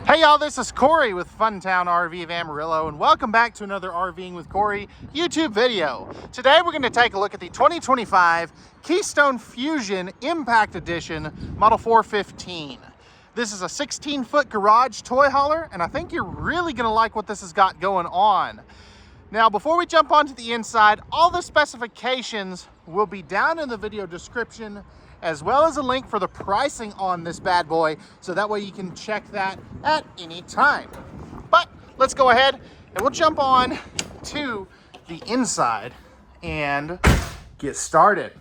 Hey y'all, this is Cory with Funtown RV of Amarillo, and welcome back to another RVing with Cory YouTube video. Today we're going to take a look at the 2025 Keystone Fuzion Impact Edition Model 415. This is a 16-foot garage toy hauler, and I think you're really going to like what this has got going on. Now, before we jump onto the inside, all the specifications will be down in the video description, as well as a link for the pricing on this bad boy, so that way you can check that at any time. But let's go ahead and we'll jump on to the inside and get started.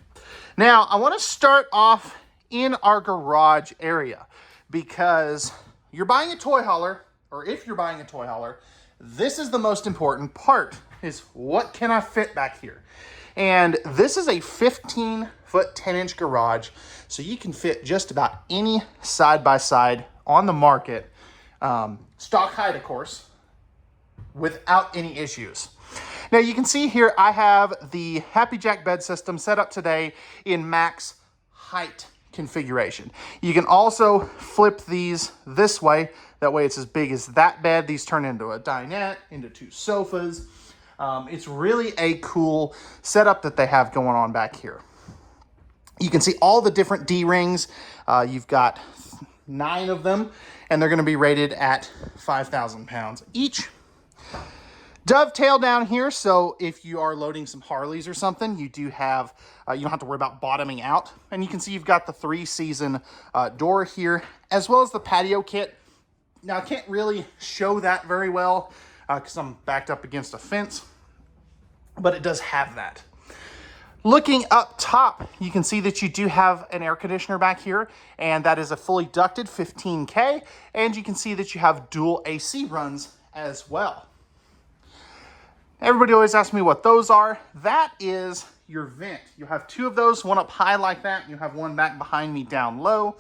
Now, I want to start off in our garage area, because you're buying a toy hauler, or if you're buying a toy hauler, this is the most important part, is what can I fit back here? And this is a 15-foot, 10-inch garage, so you can fit just about any side-by-side on the market, stock height, of course, without any issues. Now, you can see here I have the Happy Jack bed system set up today in max height configuration. You can also flip these this way. That way it's as big as that bed. These turn into a dinette, into two sofas. It's really a cool setup that they have going on back here. You can see all the different D-rings. You've got 9 of them, and they're going to be rated at 5,000 pounds each. Dovetail down here, so if you are loading some Harleys or something, you do have, you don't have to worry about bottoming out. And you can see you've got the 3-season door here, as well as the patio kit. Now, I can't really show that very well because I'm backed up against a fence, but it does have that. Looking up top, you can see that you do have an air conditioner back here, and that is a fully ducted 15K, and you can see that you have dual AC runs as well. Everybody always asks me what those are. That is your vent. You have 2 of those, one up high like that, and you have one back behind me down low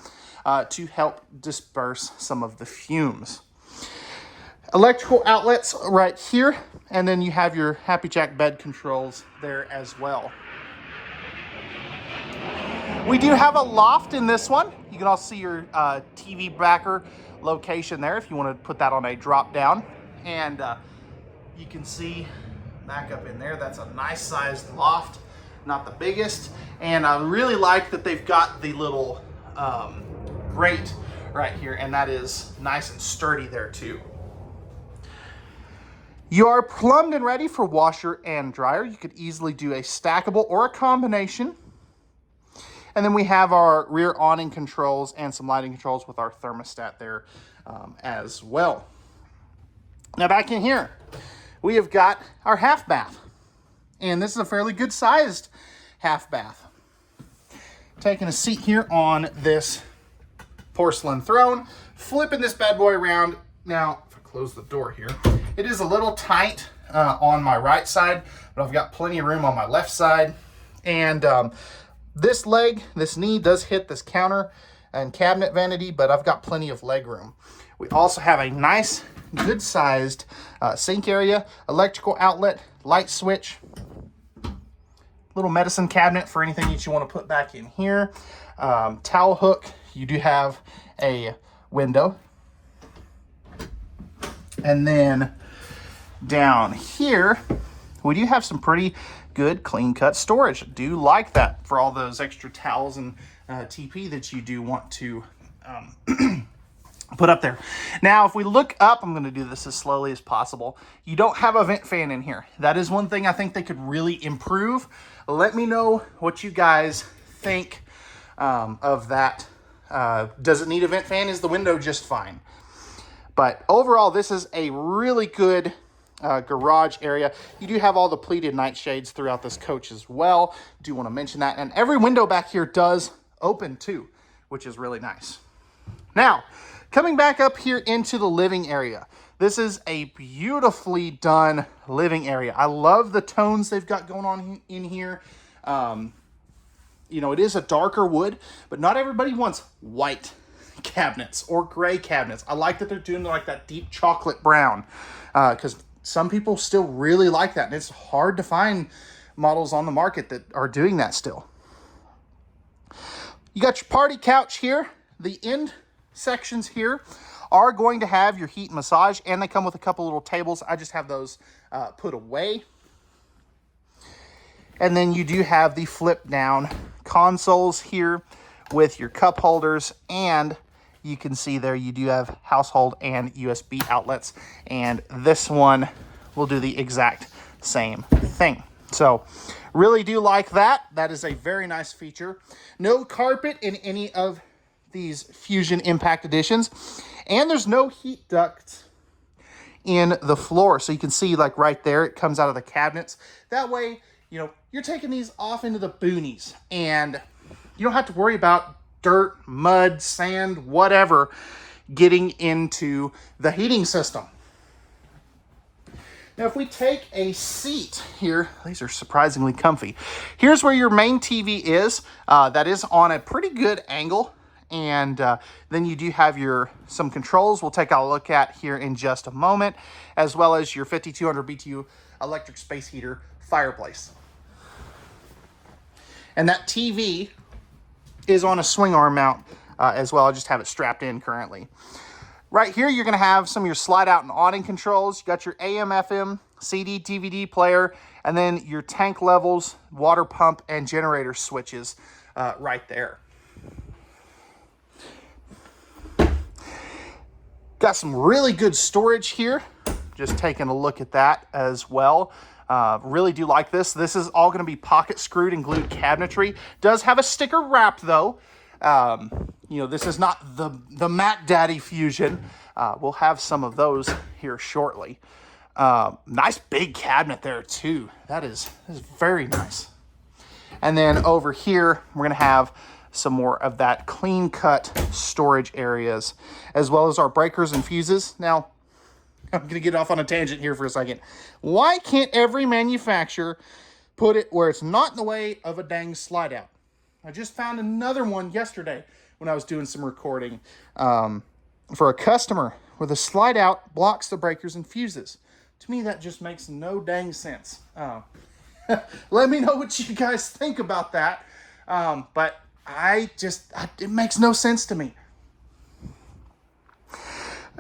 to help disperse some of the fumes. Electrical outlets right here, and then you have your Happy Jack bed controls there as well. We do have a loft in this one. You can also see your TV backer location there if you want to put that on a drop down. And you can see back up in there, that's a nice sized loft, not the biggest. And I really like that they've got the little grate right here, and that is nice and sturdy there too. You are plumbed and ready for washer and dryer. You could easily do a stackable or a combination. And then we have our rear awning controls and some lighting controls with our thermostat there as well. Now back in here, we have got our half bath. And this is a fairly good sized half bath. Taking a seat here on this porcelain throne, flipping this bad boy around. Now, if I close the door here, it is a little tight on my right side, but I've got plenty of room on my left side. And this leg, this knee does hit this counter and cabinet vanity, but I've got plenty of leg room. We also have a nice, good-sized sink area, electrical outlet, light switch, little medicine cabinet for anything that you want to put back in here, towel hook. You do have a window. And then down here, we do have some pretty good clean-cut storage. I do like that for all those extra towels and TP that you do want to put up there. Now, if we look up, I'm going to do this as slowly as possible. You don't have a vent fan in here. That is one thing I think they could really improve. Let me know what you guys think of that. Does it need a vent fan? Is the window just fine? But overall, this is a really good garage area. You do have all the pleated nightshades throughout this coach as well. Do want to mention that. And every window back here does open too, which is really nice. Now, coming back up here into the living area. This is a beautifully done living area. I love the tones they've got going on in here. You know, it is a darker wood, but not everybody wants white cabinets or gray cabinets. I like that they're doing like that deep chocolate brown because some people still really like that, and it's hard to find models on the market that are doing that still. You got your party couch here. The end sections here are going to have your heat and massage, and they come with a couple little tables. I just have those put away. And then you do have the flip down consoles here with your cup holders, and you can see there you do have household and USB outlets, and this one will do the exact same thing. So really do like that. That is a very nice feature. No carpet in any of these Fuzion Impact Editions, and there's no heat ducts in the floor. So you can see, like right there, it comes out of the cabinets. That way, you know, you're taking these off into the boonies and you don't have to worry about dirt, mud, sand, whatever getting into the heating system. Now, if we take a seat here, these are surprisingly comfy. Here's where your main TV is. That is on a pretty good angle. And then you do have some controls we'll take a look at here in just a moment, as well as your 5200 BTU electric space heater fireplace. And that TV is on a swing arm mount as well. I just have it strapped in currently. Right here, you're going to have some of your slide out and awning controls. You got your AM, FM, CD, DVD player, and then your tank levels, water pump, and generator switches right there. Got some really good storage here. Just taking a look at that as well. Really do like this. This is all going to be pocket screwed and glued cabinetry. Does have a sticker wrap though. You know, this is not the Mac Daddy Fuzion. We'll have some of those here shortly. Nice big cabinet there too. That is very nice. And then over here, we're going to have some more of that clean cut storage areas, as well as our breakers and fuses. Now, I'm going to get off on a tangent here for a second. Why can't every manufacturer put it where it's not in the way of a dang slide out? I just found another one yesterday when I was doing some recording for a customer where the slide out blocks the breakers and fuses. To me, that just makes no dang sense. Let me know what you guys think about that. But it makes no sense to me.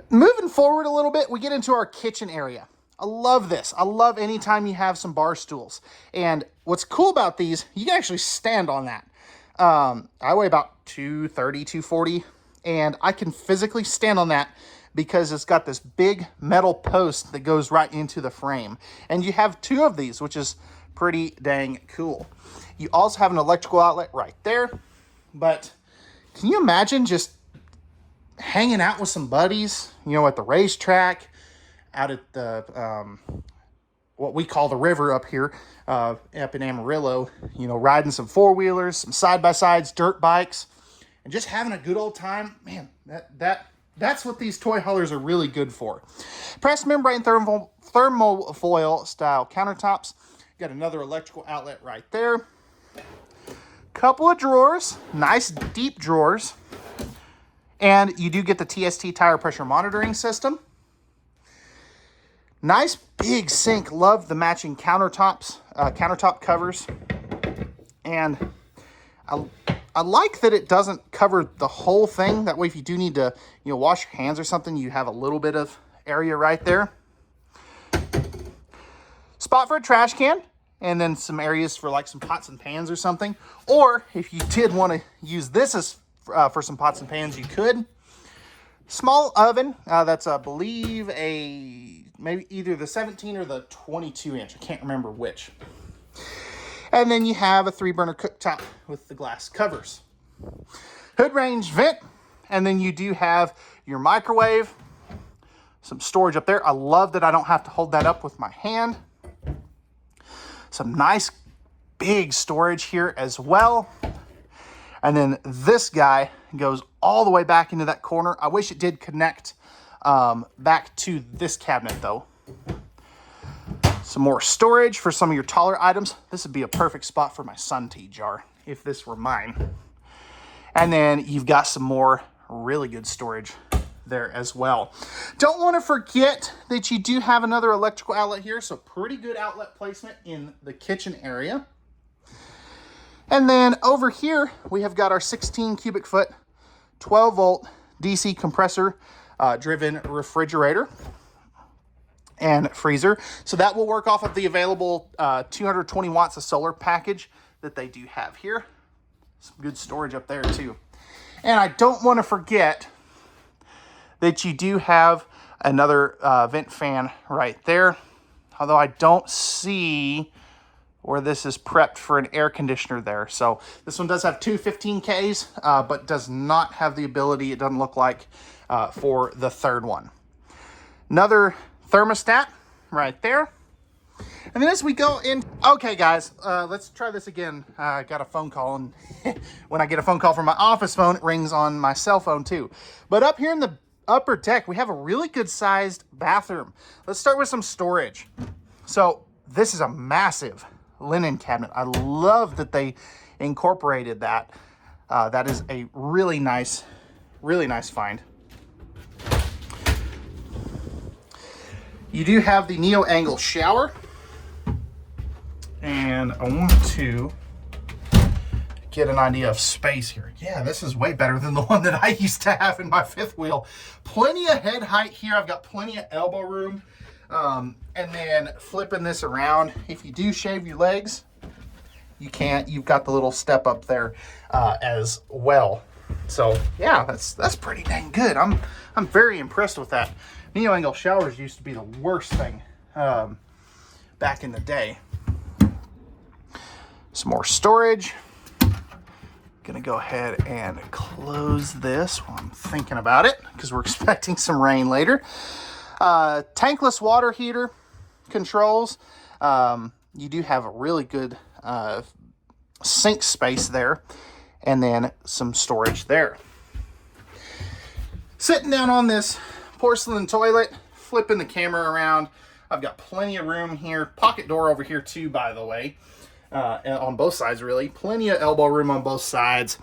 Moving forward a little bit, we get into our kitchen area. I love this. I love anytime you have some bar stools. And what's cool about these, you can actually stand on that. I weigh about 230, 240, and I can physically stand on that because it's got this big metal post that goes right into the frame. And you have two of these, which is pretty dang cool. You also have an electrical outlet right there. But can you imagine just hanging out with some buddies, you know, at the racetrack, out at the, what we call the river up here, up in Amarillo, you know, riding some four-wheelers, some side-by-sides, dirt bikes, and just having a good old time. Man, that's what these toy haulers are really good for. Pressed membrane thermal foil style countertops. Got another electrical outlet right there. Couple of drawers, nice deep drawers. And you do get the TST tire pressure monitoring system. Nice big sink. Love the matching countertops, countertop covers. And I like that it doesn't cover the whole thing. That way, if you do need to, you know, wash your hands or something, you have a little bit of area right there. Spot for a trash can. And then some areas for like some pots and pans or something. Or if you did want to use this as for some pots and pans, you could. Small oven. That's, I believe, maybe either the 17 or the 22 inch. I can't remember which. And then you have a 3-burner cooktop with the glass covers. Hood range vent. And then you do have your microwave. Some storage up there. I love that I don't have to hold that up with my hand. Some nice big storage here as well. And then this guy goes all the way back into that corner. I wish it did connect back to this cabinet though. Some more storage for some of your taller items. This would be a perfect spot for my sun tea jar if this were mine. And then you've got some more really good storage there as well. Don't want to forget that you do have another electrical outlet here, so pretty good outlet placement in the kitchen area. And then over here we have got our 16 cubic foot 12 volt DC compressor driven refrigerator and freezer. So that will work off of the available 220 watts of solar package that they do have here. Some good storage up there too. And I don't want to forget that you do have another vent fan right there. Although I don't see where this is prepped for an air conditioner there. So this one does have two 15Ks, but does not have the ability, it doesn't look like, for the third one. Another thermostat right there. And then as we go in, okay guys, let's try this again. I got a phone call, and when I get a phone call from my office phone, it rings on my cell phone too. But up here in the upper deck, we have a really good sized bathroom. Let's start with some storage. So this is a massive linen cabinet. I love that they incorporated that. That is a really nice find. You do have the Neo angle shower, and I want to get an idea of space here. Yeah, this is way better than the one that I used to have in my fifth wheel. Plenty of head height here. I've got plenty of elbow room. And then flipping this around, if you do shave your legs, you can't. You've got the little step up there as well. So yeah, that's pretty dang good. I'm very impressed with that. Neo angle showers used to be the worst thing back in the day. Some more storage. Gonna go ahead and close this while I'm thinking about it, because we're expecting some rain later. Tankless water heater controls. You do have a really good sink space there, and then some storage there. Sitting down on this porcelain toilet, flipping the camera around, I've got plenty of room here. Pocket door over here too, by the way, on both sides really. Plenty of elbow room on both sides,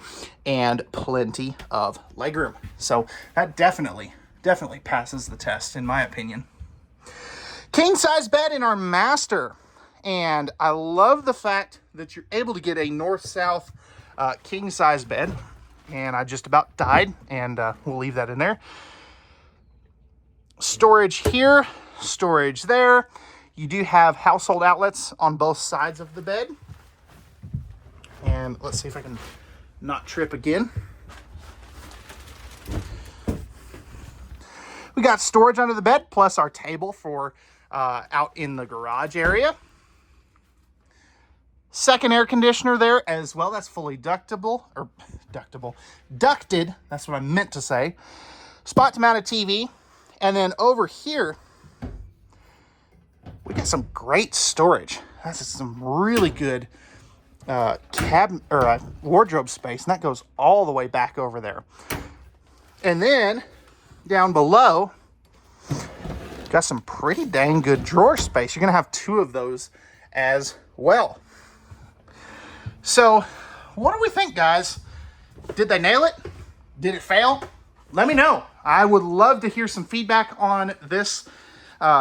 and plenty of leg room. So that definitely passes the test in my opinion. King size bed in our master, and I love the fact that you're able to get a north-south king size bed, and I just about died, and we'll leave that in there. Storage here, storage there. You do have household outlets on both sides of the bed, and let's see if I can not trip again. We got storage under the bed, plus our table for out in the garage area. Second air conditioner there as well. That's fully ducted. That's what I meant to say. Spot to mount a TV. And then over here, we got some great storage. That's some really good cabinet or wardrobe space. And that goes all the way back over there. And then down below, got some pretty dang good drawer space. You're gonna have two of those as well. So what do we think, guys? Did they nail it? Did it fail? Let me know. I would love to hear some feedback on this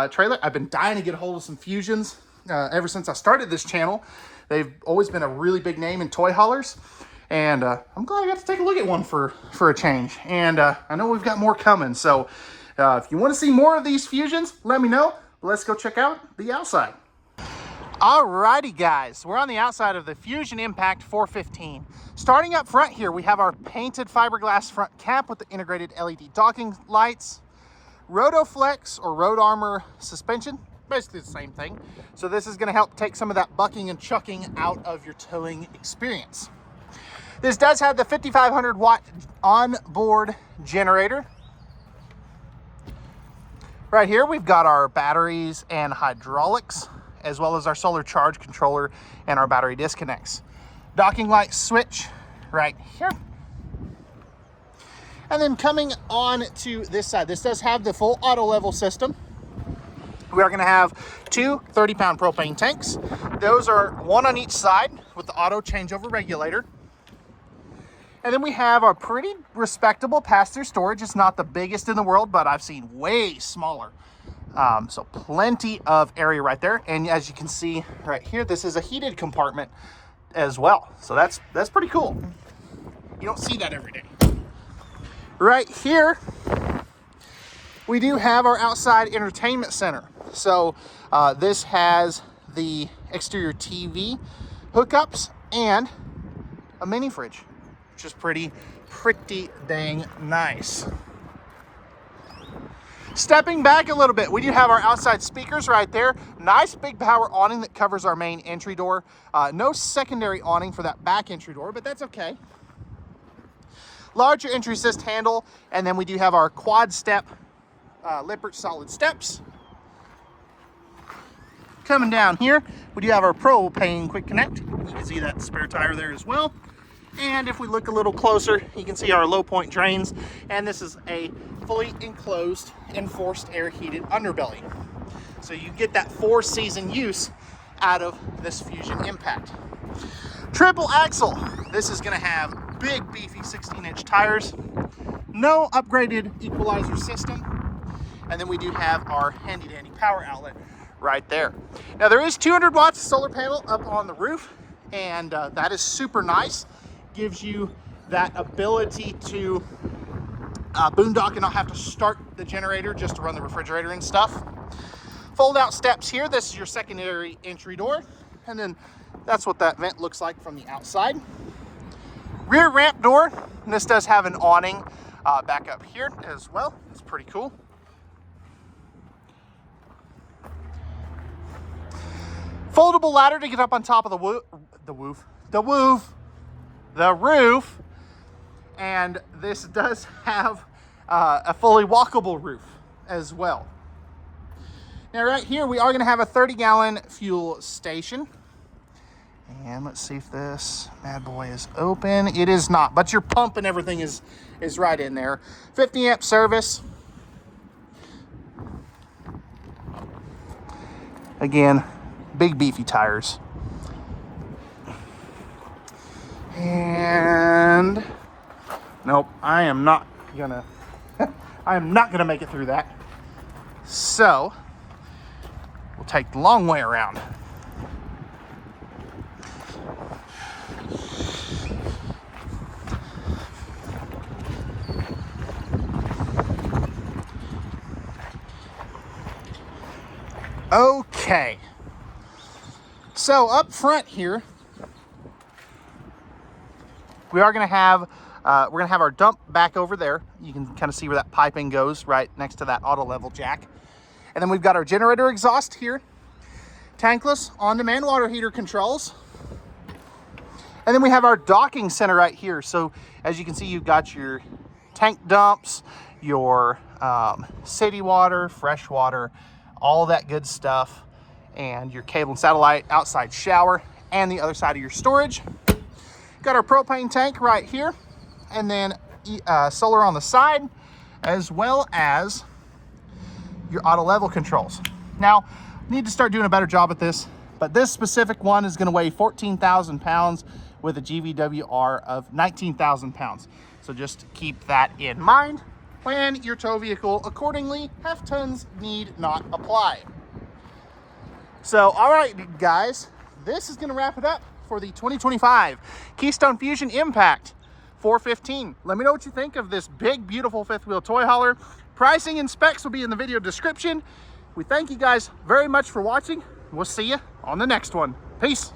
trailer. I've been dying to get a hold of some Fuzions ever since I started this channel. They've always been a really big name in toy haulers, and I'm glad I got to take a look at one for a change. And I know we've got more coming, so if you want to see more of these Fuzions, let me know. Let's go check out the outside. Alrighty guys, we're on the outside of the Fuzion Impact 415. Starting up front here, we have our painted fiberglass front cap with the integrated LED docking lights, Rotoflex or Road Armor suspension, basically the same thing. So this is going to help take some of that bucking and chucking out of your towing experience. This does have the 5500 watt onboard generator. Right here we've got our batteries and hydraulics, as well as our solar charge controller and our battery disconnects. Docking light switch right here. And then coming on to this side, this does have the full auto level system. We are gonna have two 30-pound propane tanks. Those are one on each side with the auto changeover regulator. And then we have our pretty respectable pass-through storage. It's not the biggest in the world, but I've seen way smaller. So plenty of area right there. And as you can see right here, this is a heated compartment as well. So that's pretty cool. You don't see that every day. Right here, We do have our outside entertainment center. So this has the exterior TV hookups and a mini fridge, which is pretty dang nice. Stepping back a little bit, we do have our outside speakers right there. Nice big power awning that covers our main entry door. No secondary awning for that back entry door, but that's okay. Larger entry assist handle, and then we do have our quad step Lippert solid steps. Coming down here, we do have our propane quick connect. You can see that spare tire there as well. And if we look a little closer, you can see our low point drains. And this is a fully enclosed and forced air heated underbelly. So you get that 4-season use out of this Fuzion Impact. Triple axle. This is gonna have big beefy 16-inch tires. No upgraded equalizer system. And then we do have our handy dandy power outlet right there. Now there is 200 watts of solar panel up on the roof, and that is super nice. Gives you that ability to boondock and not have to start the generator just to run the refrigerator and stuff. Fold out steps here. This is your secondary entry door, and then that's what that vent looks like from the outside. Rear ramp door, and this does have an awning back up here as well. It's pretty cool. Foldable ladder to get up on top of the roof, and this does have a fully walkable roof as well. Now right here we are going to have a 30-gallon fuel station, and let's see if this bad boy is open. It is not, but your pump and everything is right in there. 50-amp service. Again, big beefy tires. And nope, I am not gonna make it through that. So we'll take the long way around. Okay. So up front here, we are going to have our dump back over there. You can kind of see where that piping goes right next to that auto level jack. And then we've got our generator exhaust here, tankless on-demand water heater controls. And then we have our docking center right here. So as you can see, you've got your tank dumps, your city water, fresh water, all that good stuff, and your cable and satellite outside shower, and the other side of your storage. Got our propane tank right here, and then solar on the side, as well as your auto level controls. Now, need to start doing a better job at this, but this specific one is going to weigh 14,000 pounds with a GVWR of 19,000 pounds. So just keep that in mind. Plan your tow vehicle accordingly. Half tons need not apply. So, all right, guys, this is going to wrap it up for the 2025 Keystone Fuzion Impact 415. Let me know what you think of this big, beautiful fifth wheel toy hauler. Pricing and specs will be in the video description. We thank you guys very much for watching. We'll see you on the next one. Peace.